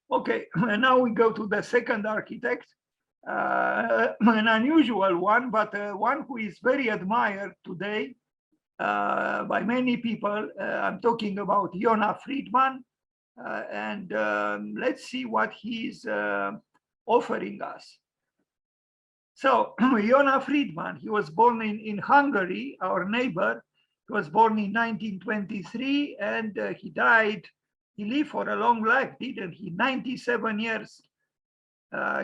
Okay, and now we go to the second architect, an unusual one, but one who is very admired today by many people. I'm talking about Yona Friedman, and let's see what he's offering us. So Yona Friedman, he was born in Hungary, our neighbor. He was born in 1923, and he died. He lived for a long life, didn't he? 97 years.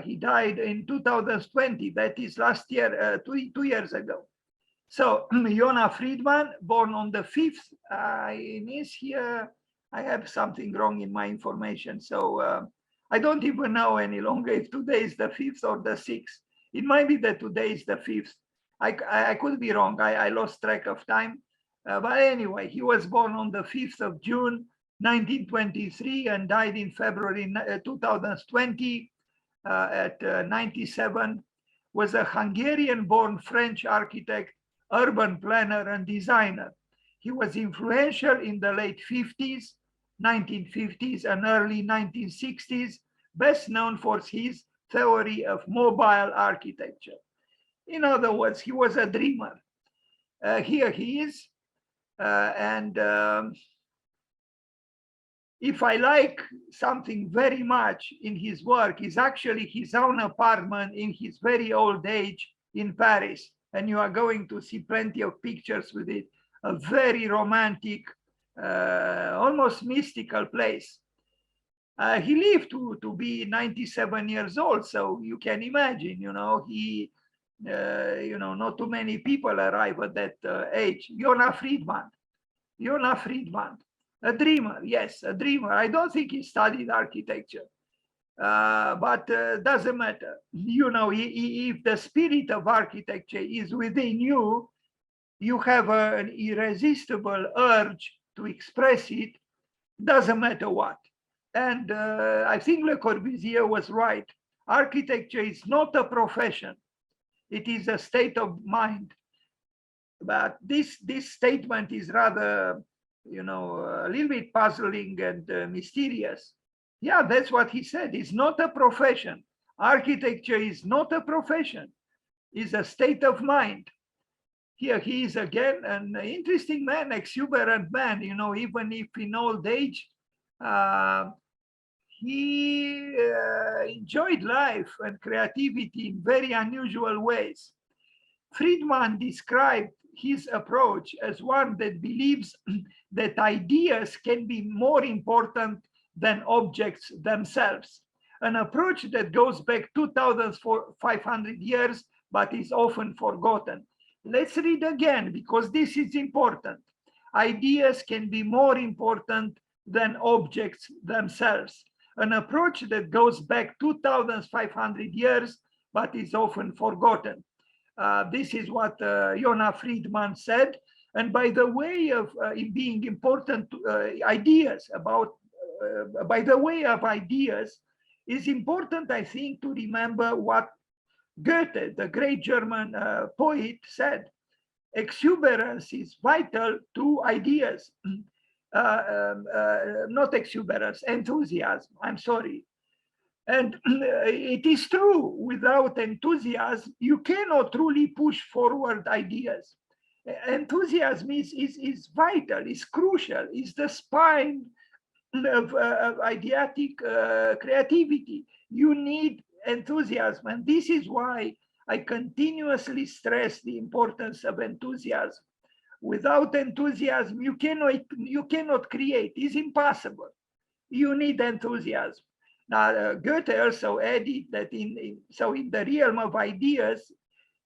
He died in 2020. That is last year, 2 years ago. So Yona Friedman, born on the 5th. In this here, I have something wrong in my information. So I don't even know any longer if today is the 5th or the 6th. It might be that today is the 5th. I could be wrong. I lost track of time. But anyway, he was born on the 5th of June, 1923, and died in February 2020 at 97. Was a Hungarian-born French architect, urban planner, and designer. He was influential in the late 50s, 1950s, and early 1960s, best known for his theory of mobile architecture. In other words, he was a dreamer. Here he is. If I like something very much in his work, is actually his own apartment in his very old age in Paris. And you are going to see plenty of pictures with it. A very romantic, almost mystical place. He lived to be 97 years old. So you can imagine, he, not too many people arrive at that age. Yona Friedman, a dreamer, yes, a dreamer. I don't think he studied architecture, but doesn't matter. If the spirit of architecture is within you, you have an irresistible urge to express it, doesn't matter what. And I think Le Corbusier was right. Architecture is not a profession. It is a state of mind. But this statement is rather, a little bit puzzling and mysterious. Yeah, that's what he said. It's not a profession. Architecture is not a profession. It's a state of mind. Here he is again, an interesting man, exuberant man, even if in old age, he enjoyed life and creativity in very unusual ways. Friedman described his approach as one that believes that ideas can be more important than objects themselves. An approach that goes back 2,500 years, but is often forgotten. Let's read again, because this is important. Ideas can be more important than objects themselves. An approach that goes back 2,500 years, but is often forgotten. This is what Yona Friedman said. And by the way of being important ideas about, by the way of ideas, is important, I think, to remember what Goethe, the great German poet, said. Exuberance is vital to ideas. Not exuberance, enthusiasm, I'm sorry. And it is true, without enthusiasm, you cannot truly push forward ideas. Enthusiasm is vital, is crucial, is the spine of ideatic creativity. You need enthusiasm. And this is why I continuously stress the importance of enthusiasm. Without enthusiasm, you cannot create. It's impossible. You need enthusiasm. Now, Goethe also added that in the realm of ideas,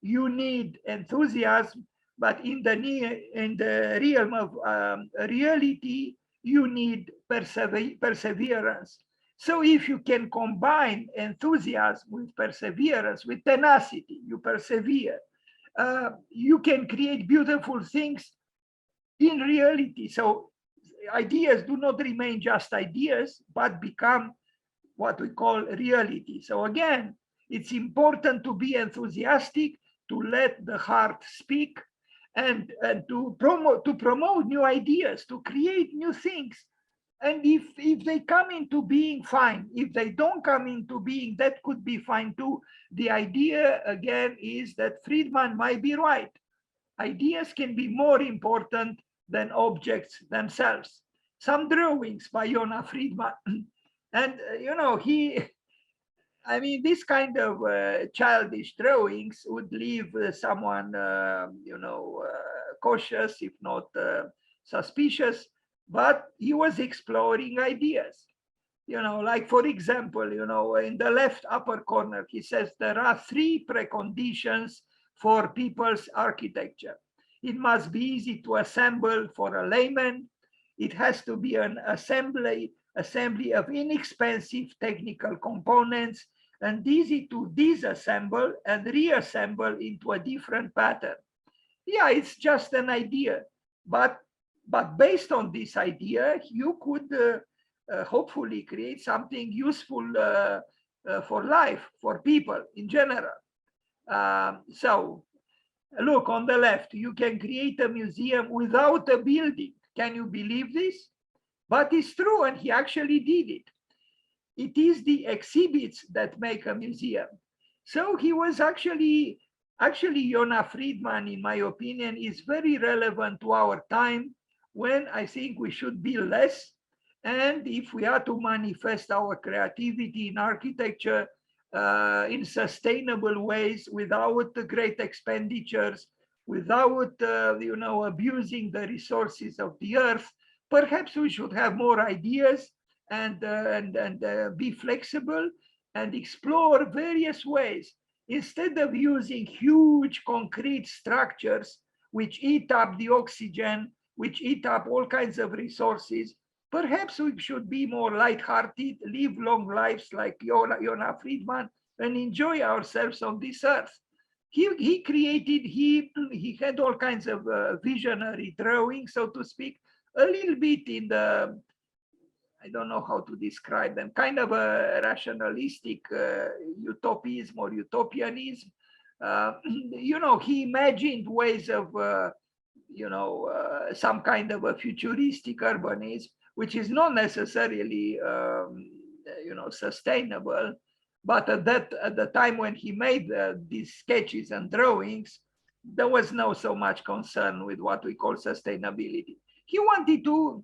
you need enthusiasm, but in the realm of reality, you need perseverance. So if you can combine enthusiasm with perseverance, with tenacity, you persevere, you can create beautiful things in reality. So ideas do not remain just ideas, but become what we call reality. So again, it's important to be enthusiastic, to let the heart speak, and to promote new ideas, to create new things. And if they come into being, fine. If they don't come into being, that could be fine too. The idea again is that Friedman might be right. Ideas can be more important than objects themselves. Some drawings by Yona Friedman, and I mean, this kind of childish drawings would leave someone, cautious, if not suspicious. But he was exploring ideas. Like for example, in the left upper corner, he says there are three preconditions for people's architecture. It must be easy to assemble for a layman. It has to be an assembly of inexpensive technical components and easy to disassemble and reassemble into a different pattern. Yeah, it's just an idea, but based on this idea, you could hopefully create something useful for life, for people in general. So look on the left, you can create a museum without a building. Can you believe this? But it's true, and he actually did it. It is the exhibits that make a museum. So he was actually Yona Friedman, in my opinion, is very relevant to our time, when I think we should be less. And if we are to manifest our creativity in architecture in sustainable ways, without the great expenditures, without abusing the resources of the earth, perhaps we should have more ideas and be flexible and explore various ways, instead of using huge concrete structures which eat up the oxygen, which eat up all kinds of resources. Perhaps we should be more lighthearted, live long lives like Yona Friedman, and enjoy ourselves on this earth. He had all kinds of visionary drawings, so to speak, a little bit in the, I don't know how to describe them, kind of a rationalistic utopism or utopianism. He imagined ways of, some kind of a futuristic urbanism, which is not necessarily, sustainable. But at the time when he made these sketches and drawings, there was no so much concern with what we call sustainability. He wanted to,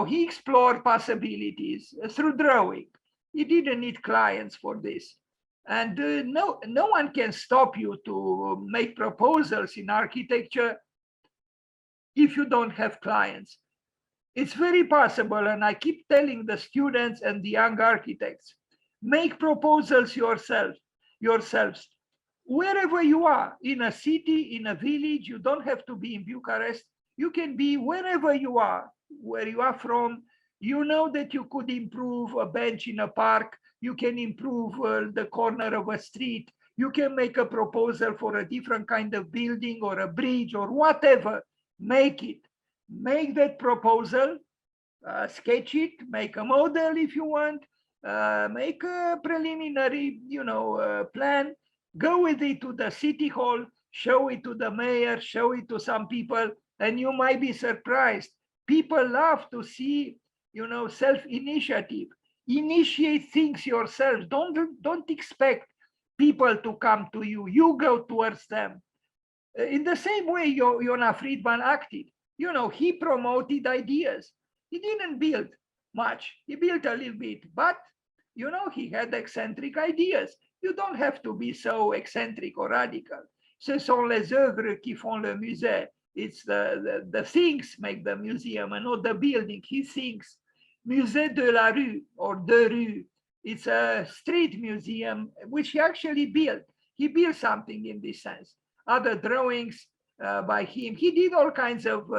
he explored possibilities through drawing. He didn't need clients for this. And no one can stop you to make proposals in architecture if you don't have clients. It's very possible, and I keep telling the students and the young architects, make proposals yourselves, wherever you are, in a city, in a village. You don't have to be in Bucharest. You can be wherever you are, where you are from. You know that you could improve a bench in a park. You can improve the corner of a street. You can make a proposal for a different kind of building or a bridge or whatever. Make it. Make that proposal, sketch it, make a model if you want, make a preliminary, plan, go with it to the city hall, show it to the mayor, show it to some people, and you might be surprised. People love to see, self-initiative. Initiate things yourself. Don't expect people to come to you. You go towards them. In the same way, Yona Friedman acted. He promoted ideas. He didn't build much. He built a little bit, but he had eccentric ideas. You don't have to be so eccentric or radical. Ce sont les œuvres qui font le musée. It's the things make the museum and not the building. He thinks. Musée de la rue or de rue. It's a street museum, which he actually built. He built something in this sense. Other drawings by him. He did all kinds of,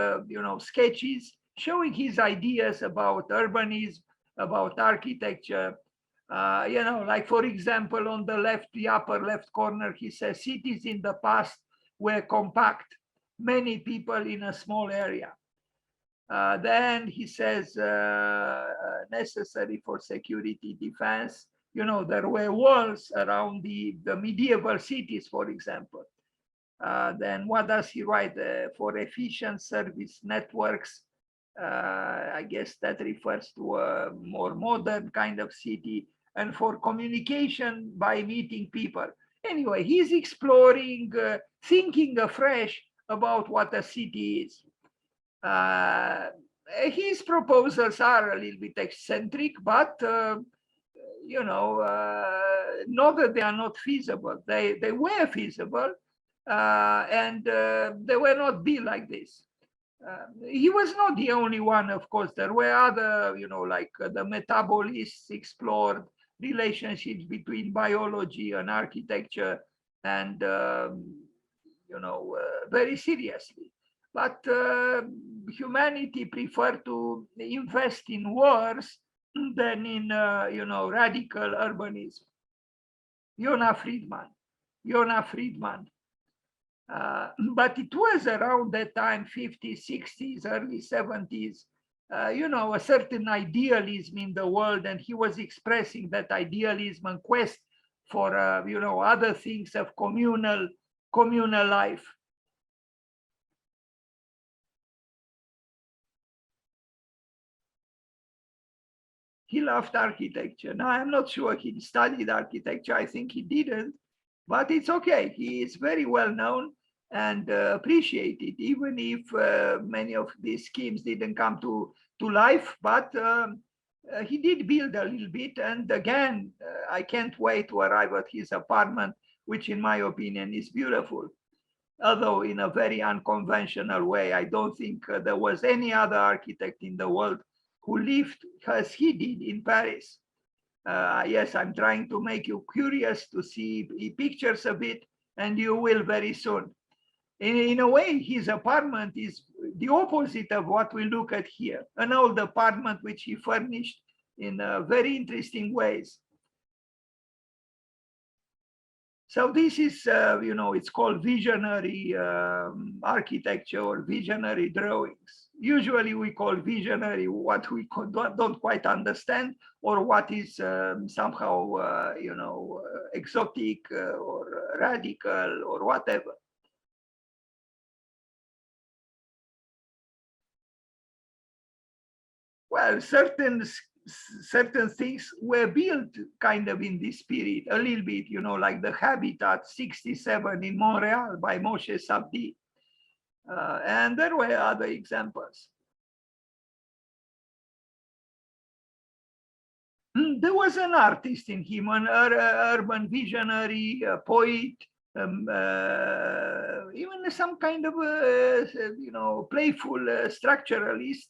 sketches showing his ideas about urbanism, about architecture. Like for example, on the left, the upper left corner, he says cities in the past were compact, many people in a small area. Then he says necessary for security defense. There were walls around the medieval cities, for example. Then what does he write? For efficient service networks, I guess that refers to a more modern kind of city, and for communication by meeting people. Anyway, he's exploring, thinking afresh about what a city is. His proposals are a little bit eccentric, but not that they are not feasible. They were feasible, and they were not built like this. He was not the only one, of course. There were other, like the metabolists explored relationships between biology and architecture, and very seriously. But humanity preferred to invest in wars than in, radical urbanism. Yona Friedman. But it was around that time, 50s, 60s, early 70s, a certain idealism in the world, and he was expressing that idealism and quest for, other things of communal life. He loved architecture. Now, I'm not sure he studied architecture. I think he didn't, but it's okay. He is very well known and appreciated, even if many of these schemes didn't come to life, but he did build a little bit. And again, I can't wait to arrive at his apartment, which in my opinion is beautiful, although in a very unconventional way. I don't think there was any other architect in the world who lived as he did in Paris. Yes, I'm trying to make you curious to see pictures of it, and you will very soon. In a way, his apartment is the opposite of what we look at here, an old apartment which he furnished in very interesting ways. So this is, it's called visionary architecture or visionary drawings. Usually we call visionary what we don't quite understand, or what is somehow, exotic or radical or whatever. Well, certain things were built kind of in this period, a little bit, like the Habitat 67 in Montreal by Moshe Sabdi. And there were other examples. There was an artist in him, an urban visionary, a poet, even some kind of, playful structuralist.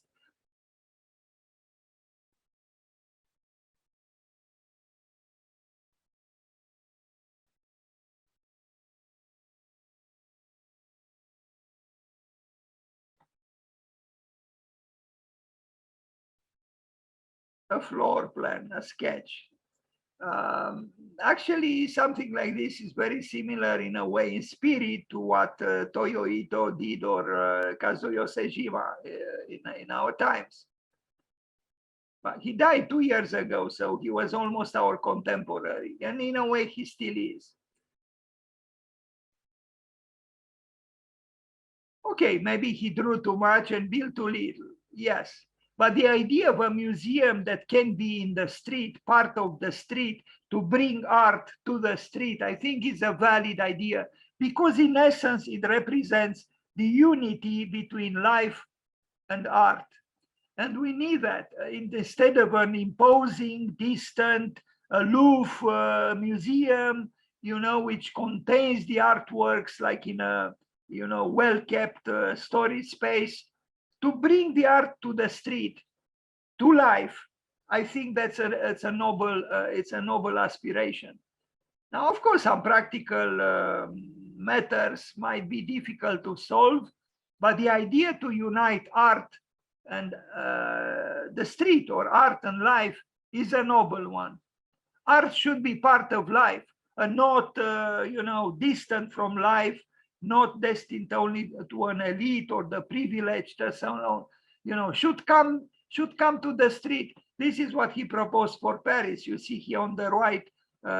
A floor plan, a sketch. Actually, something like this is very similar in a way, in spirit, to what Toyo Ito did, or Kazuyo Sejima in our times. But he died 2 years ago, so he was almost our contemporary, and in a way, he still is. Okay, maybe he drew too much and built too little. Yes. But the idea of a museum that can be in the street, part of the street, to bring art to the street, I think is a valid idea, because in essence, it represents the unity between life and art. And we need that instead of an imposing, distant, aloof museum, which contains the artworks like in a, well-kept storage space. To bring the art to the street, to life, I think it's a noble aspiration. Now, of course, some practical matters might be difficult to solve, but the idea to unite art and the street, or art and life, is a noble one. Art should be part of life, and not distant from life, not destined only to an elite or the privileged, so on, should come to the street. This is what he proposed for Paris. You see here on the right,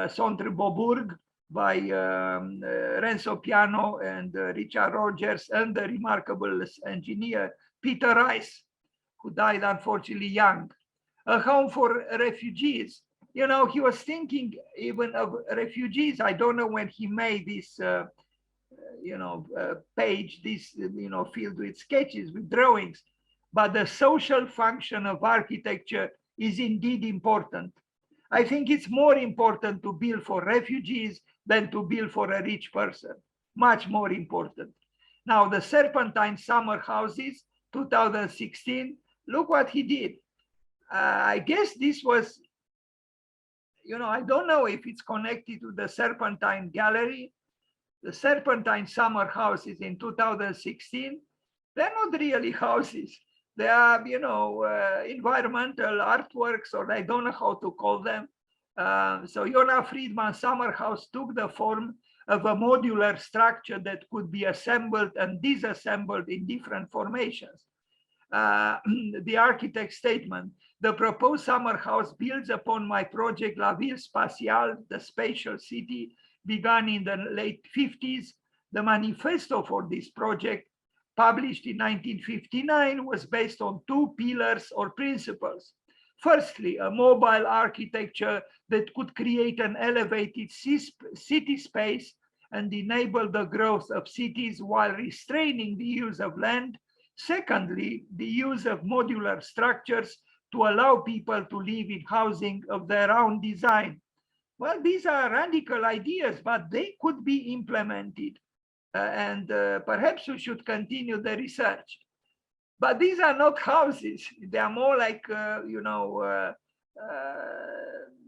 Centre Beaubourg by Renzo Piano and Richard Rogers, and the remarkable engineer Peter Rice. who died unfortunately young. A home for refugees. You know, he was thinking even of refugees. I don't know when he made this, page, this, filled with sketches, with drawings. But the social function of architecture is indeed important. I think it's more important to build for refugees than to build for a rich person. Much more important. Now, the Serpentine summer houses, 2016, look what he did. I guess this was, I don't know if it's connected to the Serpentine Gallery. The Serpentine summer houses in 2016, they're not really houses. They are, environmental artworks, or I don't know how to call them. So Yona Friedman summer house took the form of a modular structure that could be assembled and disassembled in different formations. The architect's statement: the proposed summer house builds upon my project La Ville Spatiale, the spatial city, begun in the late 50s. The manifesto for this project, published in 1959, was based on two pillars or principles. Firstly, a mobile architecture that could create an elevated city space and enable the growth of cities while restraining the use of land. Secondly, the use of modular structures to allow people to live in housing of their own design. Well, these are radical ideas, but they could be implemented. And perhaps we should continue the research. But these are not houses. They are more like,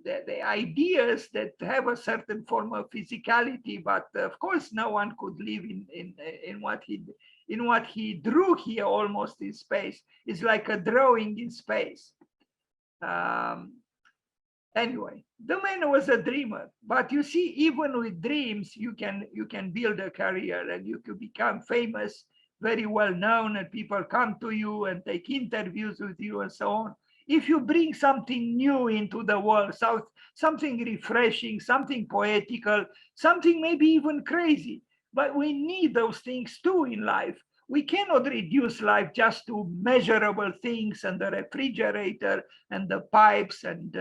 the ideas that have a certain form of physicality. But of course, no one could live in what he drew here, almost in space. It's like a drawing in space. Anyway, the man was a dreamer. But you see, even with dreams, you can build a career and you could become famous, very well known, and people come to you and take interviews with you and so on. If you bring something new into the world, something refreshing, something poetical, something maybe even crazy, but we need those things too in life. We cannot reduce life just to measurable things and the refrigerator and the pipes and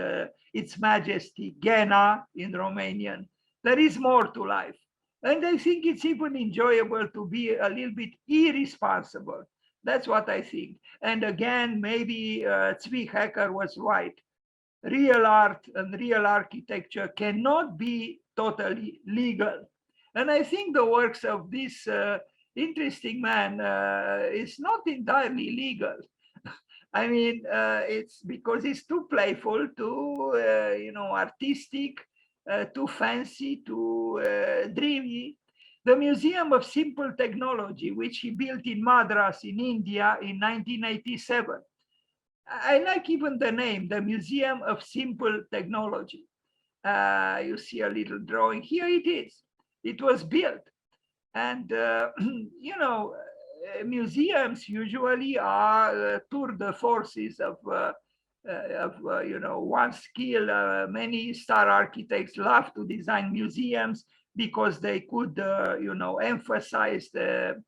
Its Majesty, Gena in Romanian. There is more to life. And I think it's even enjoyable to be a little bit irresponsible. That's what I think. And again, maybe Zvi Hecker was right. Real art and real architecture cannot be totally legal. And I think the works of this interesting man is not entirely legal. I mean, it's because it's too playful, too, artistic, too fancy, too dreamy. The Museum of Simple Technology, which he built in Madras in India in 1987. I like even the name, the Museum of Simple Technology. You see a little drawing. Here it is. It was built. And, museums usually are tour de forces of one skill. Many star architects love to design museums because they could, emphasize the,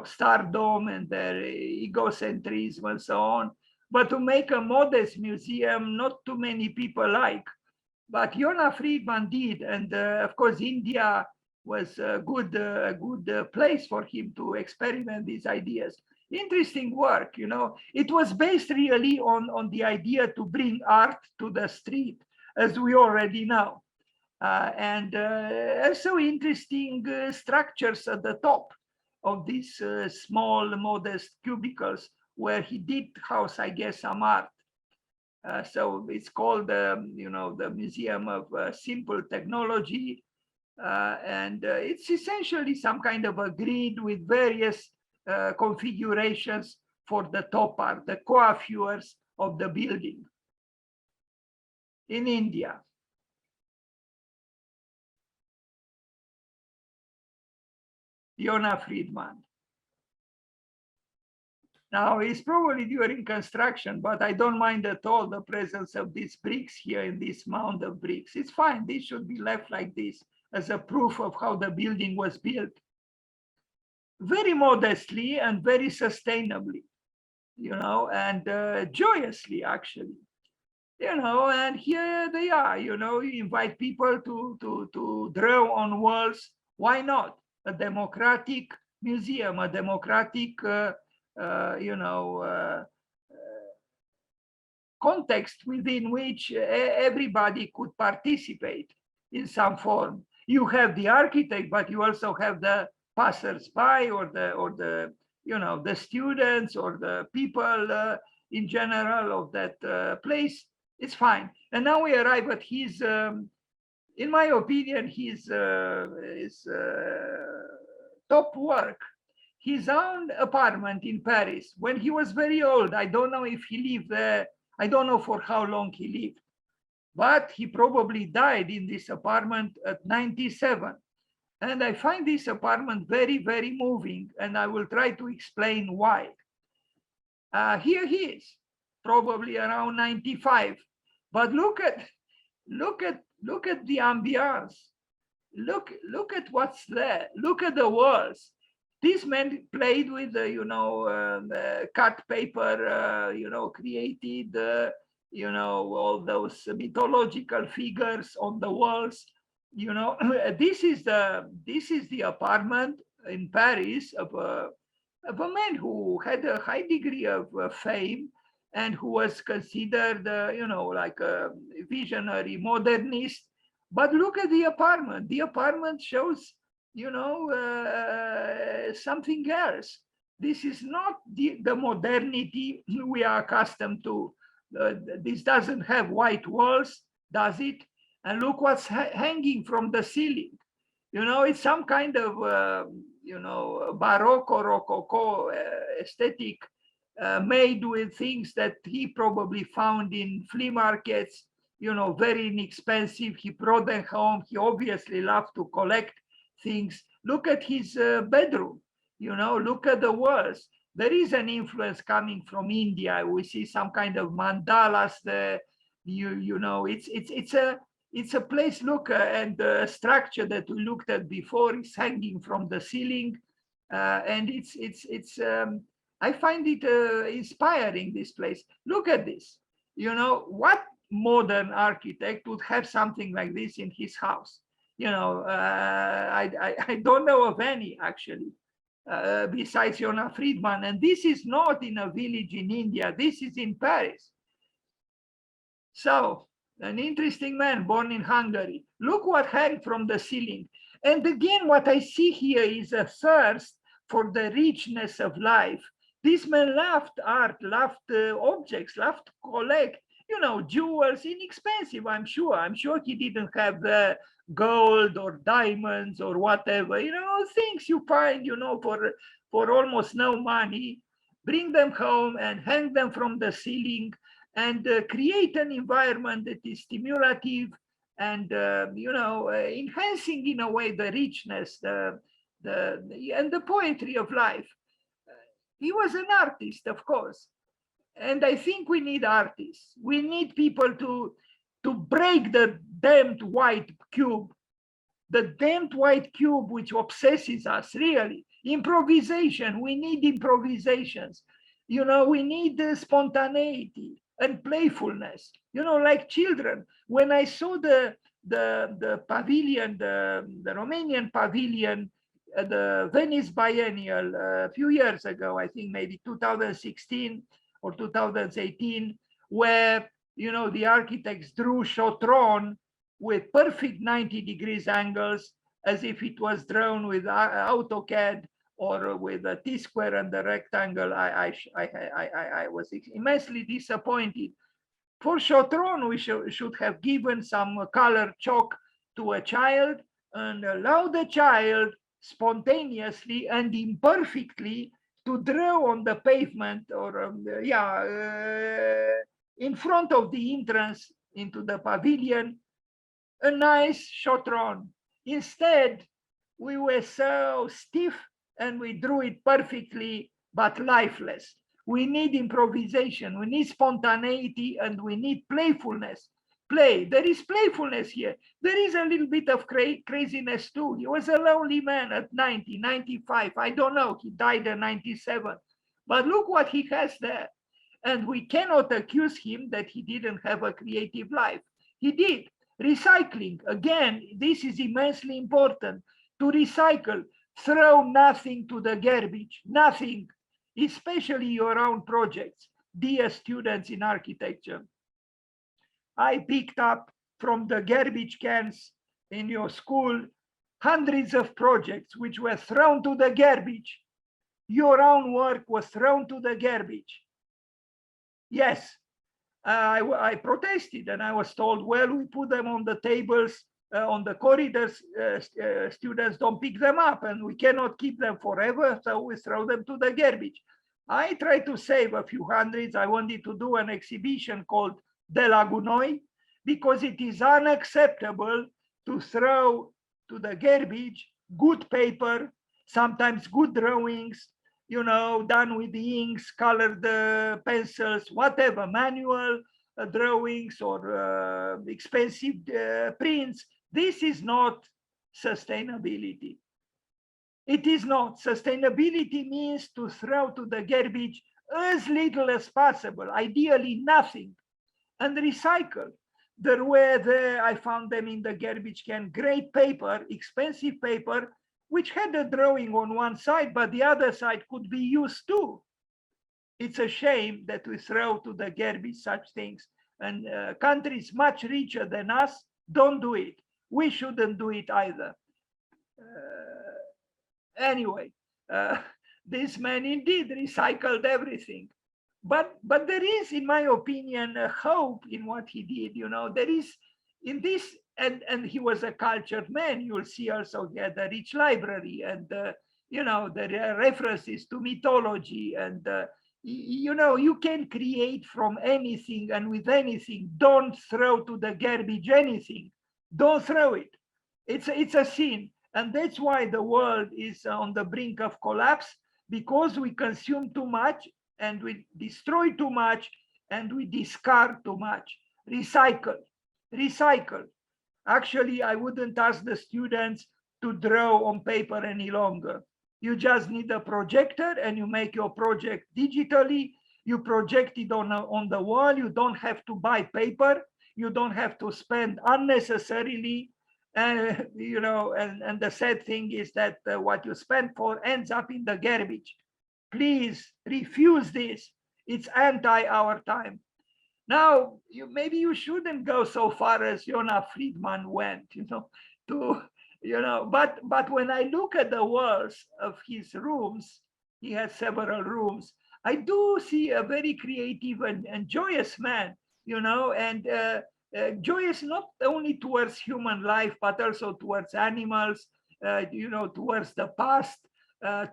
stardom and their egocentrism and so on. But to make a modest museum, not too many people like. But Yona Friedman did, and of course, India was a good place for him to experiment these ideas. Interesting work, It was based really on the idea to bring art to the street, as we already know. And also interesting structures at the top of these small, modest cubicles where he did house, I guess, some art. So it's called, the Museum of Simple Technology. And it's essentially some kind of a grid with various configurations for the top part, the coiffures of the building in India. Yona Friedman. Now, it's probably during construction, but I don't mind at all the presence of these bricks here in this mound of bricks. It's fine. This should be left like this as a proof of how the building was built. Very modestly and very sustainably. and joyously, actually. And here they are. You invite people to draw on walls. Why not? A democratic museum, a democratic, context within which everybody could participate in some form. You have the architect, but you also have the passers-by, or the students, or the people in general of that place. It's fine. And now we arrive at his, in my opinion, his top work. His own apartment in Paris when he was very old. I don't know if he lived there. I don't know for how long he lived, but he probably died in this apartment at 97. And I find this apartment very, very moving, and I will try to explain why. Here he is, probably around 95. But look at the ambiance. Look at what's there. Look at the walls. This man played with the cut paper, created all those mythological figures on the walls. This is the apartment in Paris of a man who had a high degree of fame, and who was considered like a visionary modernist. But look at the apartment. The apartment shows something else. This is not the modernity we are accustomed to. This doesn't have white walls, does it? And look what's hanging from the ceiling. It's some kind of Baroque or Rococo aesthetic, made with things that he probably found in flea markets, very inexpensive. He brought them home. He obviously loved to collect things. Look at his bedroom. Look at the walls. There is an influence coming from India. We see some kind of mandalas there. It's a place. Look, and the structure that we looked at before is hanging from the ceiling, and it's. I find it inspiring, this place. Look at this. What modern architect would have something like this in his house? I don't know of any, actually, besides Yona Friedman. And this is not in a village in India. This is in Paris. So, an interesting man born in Hungary. Look what hangs from the ceiling. And again, what I see here is a thirst for the richness of life. This man loved art, loved objects, loved to collect, jewels, inexpensive, I'm sure. I'm sure he didn't have the gold or diamonds or whatever, things you find, for almost no money. Bring them home and hang them from the ceiling, and create an environment that is stimulative and, enhancing in a way the richness, and the poetry of life. He was an artist, of course. And I think we need artists. We need people to break the damned white cube, which obsesses us, really. Improvisation. We need improvisations. We need spontaneity and playfulness, like children. When I saw the pavilion, the Romanian pavilion, the Venice Biennial a few years ago, I think maybe 2016 or 2018, where the architects drew Chotron with perfect 90 degrees angles, as if it was drawn with AutoCAD or with a T-square and the rectangle. I was immensely disappointed. For Chotron, we should have given some color chalk to a child and allow the child spontaneously and imperfectly to draw on the pavement, or in front of the entrance into the pavilion, a nice Chotron. Instead, we were so stiff and we drew it perfectly, but lifeless. We need improvisation, we need spontaneity, and we need playfulness. Play. There is playfulness here. There is a little bit of craziness too. He was a lonely man at 90, 95. I don't know. He died at 97. But look what he has there. And we cannot accuse him that he didn't have a creative life. He did. Recycling, again, this is immensely important. To recycle, throw nothing to the garbage, nothing, especially your own projects, dear students in architecture. I picked up from the garbage cans in your school hundreds of projects which were thrown to the garbage. Your own work was thrown to the garbage. Yes, I protested and I was told, well, we put them on the tables, on the corridors, students don't pick them up and we cannot keep them forever, so we throw them to the garbage. I tried to save a few hundreds. I wanted to do an exhibition called De la Gunoi, because it is unacceptable to throw to the garbage good paper, sometimes good drawings, you know, done with the inks, colored pencils, whatever, manual drawings or expensive prints. This is not sustainability. It is not. Sustainability means to throw to the garbage as little as possible, ideally nothing, and recycle. There were I found them in the garbage can, great paper, expensive paper, which had a drawing on one side, but the other side could be used too. It's a shame that we throw to the garbage such things. And countries much richer than us don't do it. We shouldn't do it either. Anyway, this man indeed recycled everything. But there is, in my opinion, a hope in what he did. You know, there is in this, and he was a cultured man. You'll see also he had a rich library, and you know, there are references to mythology, and you know, you can create from anything and with anything. Don't throw to the garbage anything. Don't throw it. It's a sin, and that's why the world is on the brink of collapse, because we consume too much and we destroy too much and we discard too much. Recycle, recycle. Actually, I wouldn't ask the students to draw on paper any longer. You just need a projector and you make your project digitally. You project it on the wall. You don't have to buy paper. You don't have to spend unnecessarily. You know, and the sad thing is that what you spend for ends up in the garbage. Please refuse this. It's anti our time. Now, maybe you shouldn't go so far as Yona Friedman went, you know, to, you know, but when I look at the walls of his rooms, he has several rooms, I do see a very creative and joyous man, you know, and joyous not only towards human life, but also towards animals, you know, towards the past,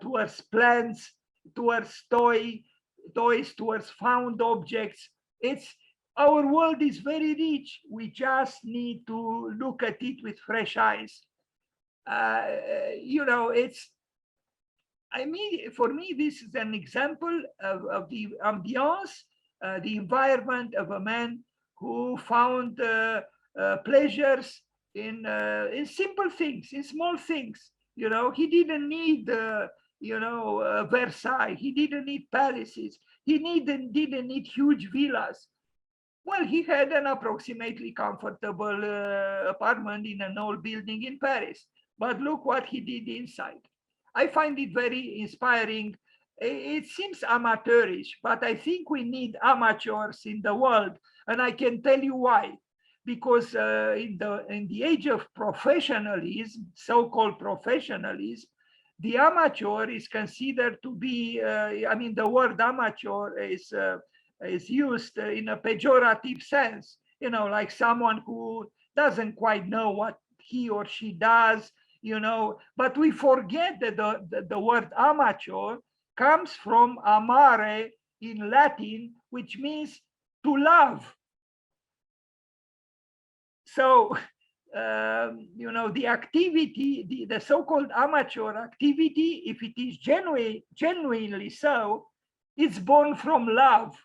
towards plants, towards toys, towards found objects. Our world is very rich. We just need to look at it with fresh eyes. You know, I mean, for me, this is an example of the ambiance, the environment of a man who found pleasures in simple things, in small things. You know, he didn't need you know, Versailles. He didn't need palaces. He didn't need huge villas. Well, he had an approximately comfortable apartment in an old building in Paris. But look what he did inside. I find it very inspiring. It seems amateurish, but I think we need amateurs in the world. And I can tell you why. Because in the age of professionalism, so-called professionalism, the amateur is considered to be, I mean, the word amateur is used in a pejorative sense, you know, like someone who doesn't quite know what he or she does, you know, but we forget that the word amateur comes from amare in Latin, which means to love. So, you know, the activity, the so-called amateur activity, if it is genuinely so, it's born from love,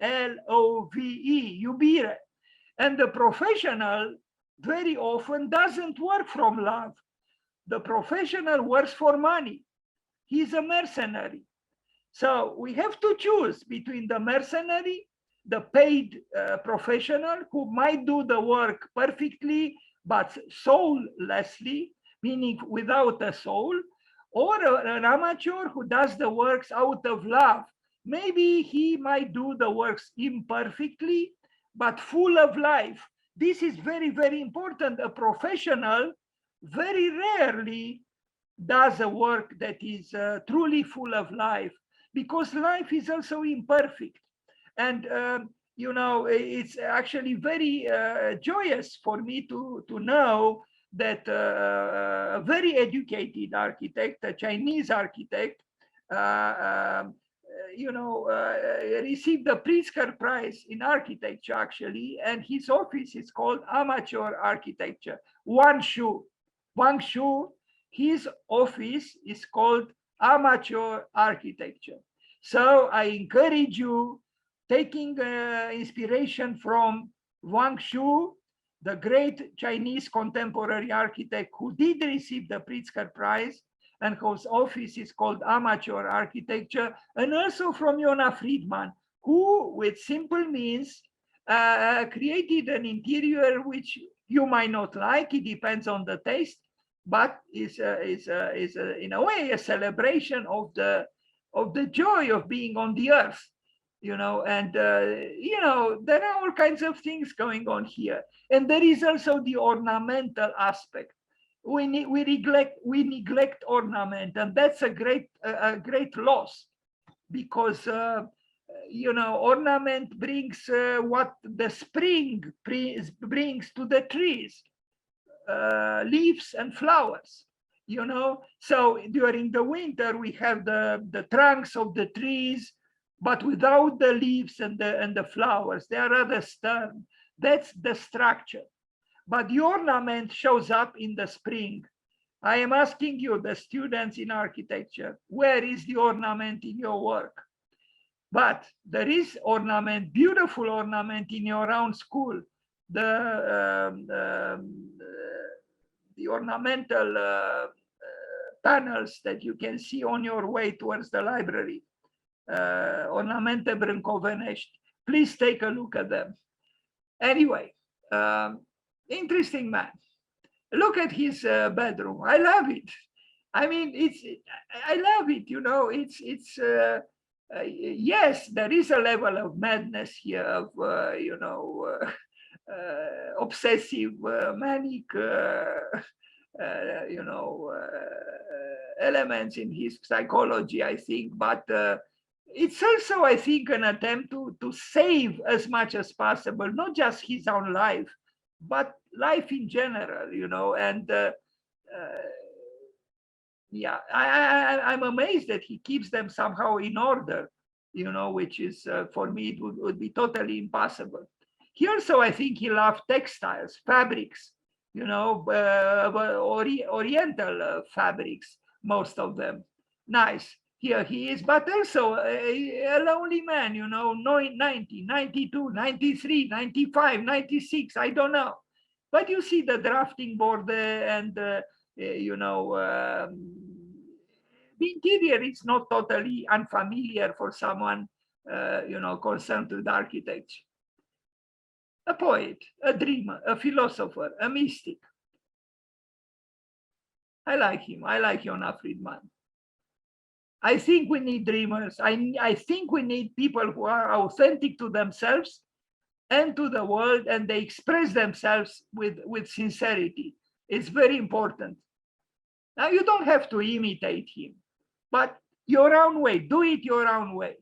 L-O-V-E, jubire. And the professional very often doesn't work from love. The professional works for money. He's a mercenary. So we have to choose between the mercenary, the paid professional who might do the work perfectly, but soullessly, meaning without a soul, or an amateur who does the works out of love. Maybe he might do the works imperfectly, but full of life. This is very, very important. A professional very rarely does a work that is truly full of life, because life is also imperfect. And you know, it's actually very joyous for me to know that a very educated architect, a Chinese architect, you know, received the Pritzker Prize in architecture, actually, and his office is called Amateur Architecture. Wang Shu, his office is called Amateur Architecture. So I encourage you, taking inspiration from Wang Shu, the great Chinese contemporary architect who did receive the Pritzker Prize and whose office is called Amateur Architecture, and also from Yona Friedman, who with simple means created an interior which you might not like, it depends on the taste, but is in a way a celebration of the joy of being on the earth, you know. And you know, there are all kinds of things going on here, and there is also the ornamental aspect. We neglect ornament, and that's a great loss, because you know, ornament brings what the spring brings to the trees, leaves and flowers, you know. So during the winter we have the trunks of the trees, but without the leaves and the flowers. They are rather stern. That's the structure. But the ornament shows up in the spring. I am asking you, the students in architecture, where is the ornament in your work? But there is ornament, beautiful ornament in your own school. The ornamental panels that you can see on your way towards the library, ornamente brâncovenești. Please take a look at them. Anyway, interesting man. Look at his bedroom. I love it. I mean, I love it. You know, it's yes, there is a level of madness here, of you know, obsessive, manic, you know, elements in his psychology, I think. But it's also, I think, an attempt to save as much as possible, not just his own life, but life in general, you know. And yeah, I'm amazed that he keeps them somehow in order, you know, which is for me, it would be totally impossible. He also, I think, he loved textiles, fabrics, you know, Oriental fabrics, most of them. Nice. Here he is, but also a lonely man, you know, 90, 92, 93, 95, 96, I don't know. But you see the drafting board there, and, you know, the interior is not totally unfamiliar for someone, you know, concerned with architecture. A poet, a dreamer, a philosopher, a mystic. I like him. I like Yona Friedman. I think we need dreamers. I think we need people who are authentic to themselves and to the world, and they express themselves with sincerity. It's very important. Now, you don't have to imitate him, but your own way, do it your own way.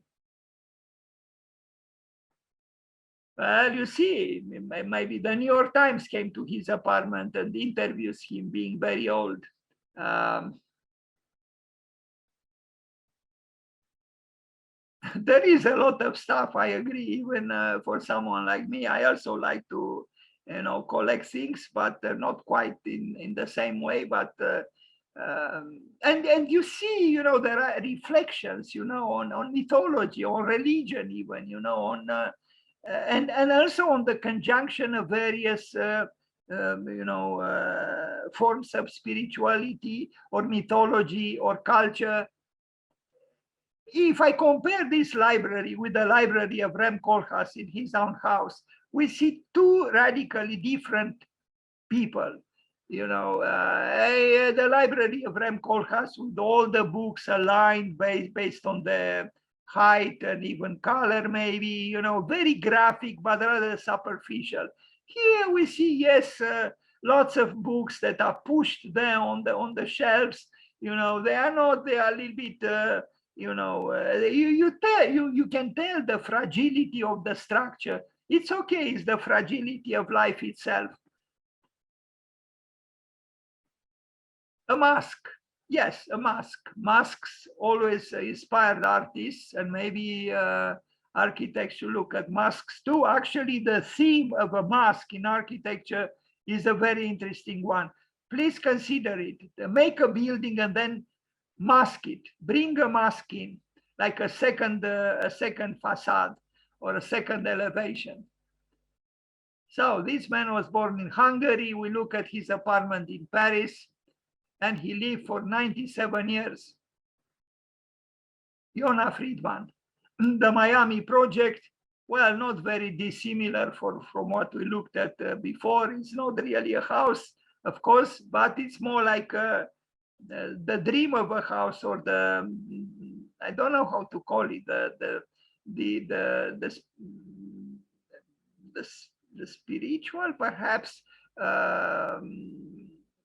Well, you see, maybe the New York Times came to his apartment and interviews him, being very old. There is a lot of stuff, I agree, even for someone like me. I also like to, you know, collect things, but not quite in the same way. But and you see, you know, there are reflections, you know, on mythology, on religion, even, you know, on and also on the conjunction of various you know, forms of spirituality or mythology or culture. if I compare this library with the library of Rem Koolhaas in his own house, we see two radically different people. You know, the library of Rem Koolhaas with all the books aligned based on the height and even color, maybe, you know, very graphic, but rather superficial. Here we see, yes, lots of books that are pushed there on the shelves. You know, they are not, they are a little bit, you know, you can tell the fragility of the structure. It's okay, it's the fragility of life itself. A mask, yes, a mask. Masks always inspired artists, and maybe architects should look at masks too. Actually, the theme of a mask in architecture is a very interesting one. Please consider it. Make a building and then mask it. Bring a mask in, like a second facade or a second elevation. So this man was born in Hungary. We look at his apartment in Paris, and he lived for 97 years. Yona Friedman. The Miami project, well, not very dissimilar from what we looked at before. It's not really a house, of course, but it's more like the dream of a house, or the, I don't know how to call it, the spiritual, perhaps.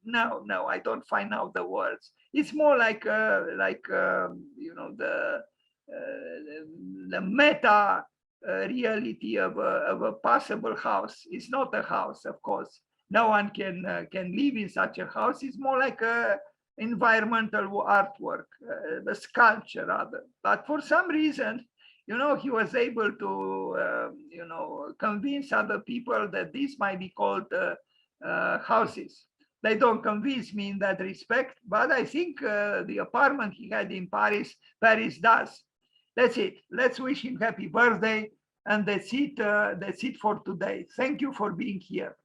No, I don't find out the words. It's more like you know, the meta reality of a possible house. It's not a house, of course. No one can live in such a house. It's more like a environmental artwork, the sculpture rather. But for some reason, you know, he was able to you know, convince other people that this might be called houses. They don't convince me in that respect, but I think the apartment he had in Paris does. That's it. Let's wish him happy birthday, and that's it for today. Thank you for being here.